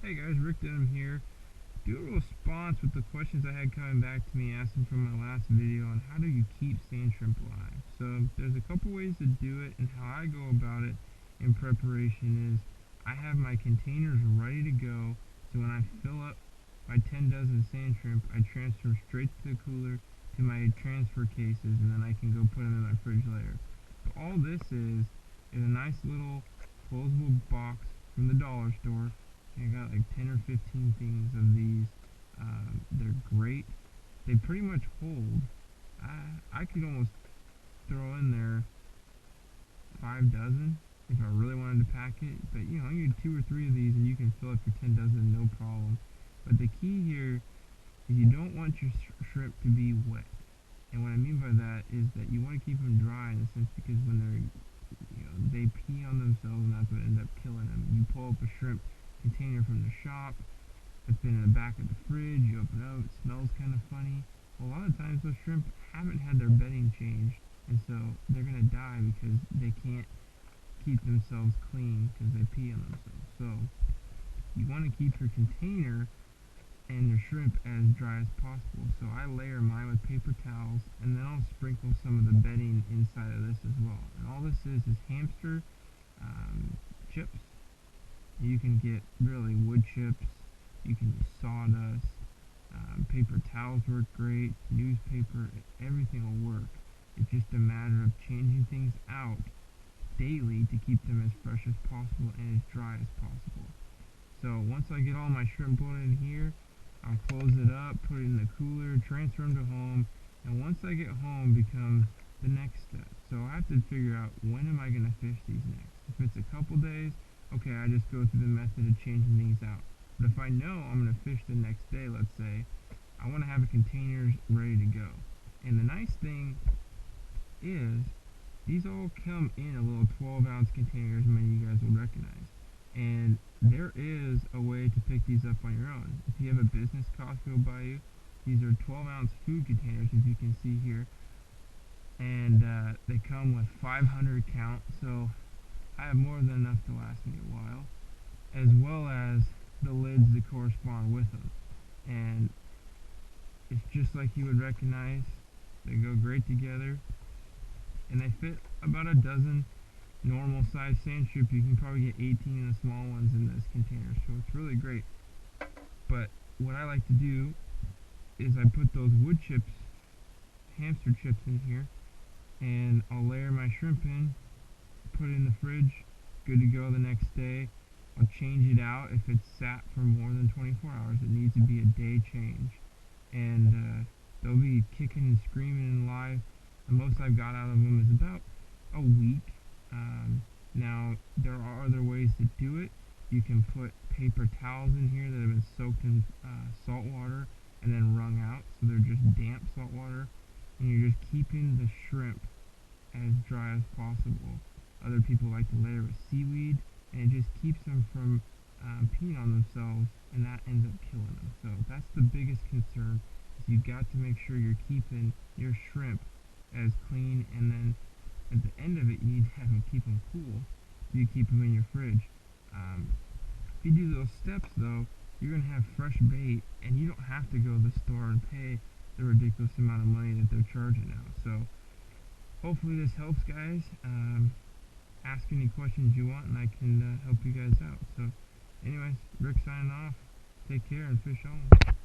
Hey guys, Rick Denham here. Do a little response with the questions I had coming back to me asking from my last video on how do you keep sand shrimp alive. So there's a couple ways to do it, and how I go about it in preparation is I have my containers ready to go, so when I fill up my 10 dozen sand shrimp, I transfer them straight to the cooler to my transfer cases, and then I can go put them in my fridge later. So all this is a nice little closable box from the dollar store. I got like 10 or 15 things of these. They're great. They pretty much hold. I could almost throw in there 5 dozen if I really wanted to pack it. But you know, you need 2 or 3 of these and you can fill up your 10 dozen no problem. But the key here is you don't want your shrimp to be wet. And what I mean by that is that you want to keep them dry in a sense, because when they're, they pee on themselves, and that's what ends up killing them. You pull up a shrimp container from the shop that's been in the back of the fridge, you open it up, it smells kind of funny. Well, a lot of times those shrimp haven't had their bedding changed, and so they're going to die because they can't keep themselves clean because they pee on themselves. So you want to keep your container and your shrimp as dry as possible. So I layer mine with paper towels, and then I'll sprinkle some of the bedding inside of this as well. And all this is hamster chips. You can get really wood chips, you can use sawdust, paper towels work great, newspaper, everything will work. It's just a matter of changing things out daily to keep them as fresh as possible and as dry as possible. So once I get all my shrimp put in here, I'll close it up, put it in the cooler, transfer them to home, and once I get home becomes the next step. So I have to figure out, when am I going to fish these next? If it's a couple days, okay, I just go through the method of changing things out. But if I know I'm going to fish the next day, let's say, I want to have the containers ready to go. And the nice thing is, these all come in a little 12-ounce containers, many of you guys will recognize. And there is a way to pick these up on your own. If you have a business Costco by you, these are 12-ounce food containers, as you can see here. And they come with 500 count, so I have more than enough to last me a while, as well as the lids that correspond with them. And it's just like you would recognize. They go great together, and they fit about a dozen normal size sand shrimp. You can probably get 18 of the small ones in this container, so it's really great. But what I like to do is I put those wood chips, hamster chips, in here, and I'll layer my shrimp in, put it in the fridge, good to go the next day. I'll change it out if it's sat for more than 24 hours. It needs to be a day change. And they'll be kicking and screaming and live. The most I've got out of them is about a week. Now, there are other ways to do it. You can put paper towels in here that have been soaked in salt water and then wrung out, so they're just damp salt water. And you're just keeping the shrimp as dry as possible. Other people like to layer with seaweed, and it just keeps them from peeing on themselves, and that ends up killing them. So that's the biggest concern, is you got to make sure you're keeping your shrimp as clean, and then at the end of it, you need to have them, keep them cool, so you keep them in your fridge. If you do those steps though, you're going to have fresh bait, and you don't have to go to the store and pay the ridiculous amount of money that they're charging now. So hopefully this helps, guys. Ask any questions you want, and I can help you guys out. So anyways, Rick signing off. Take care and fish on.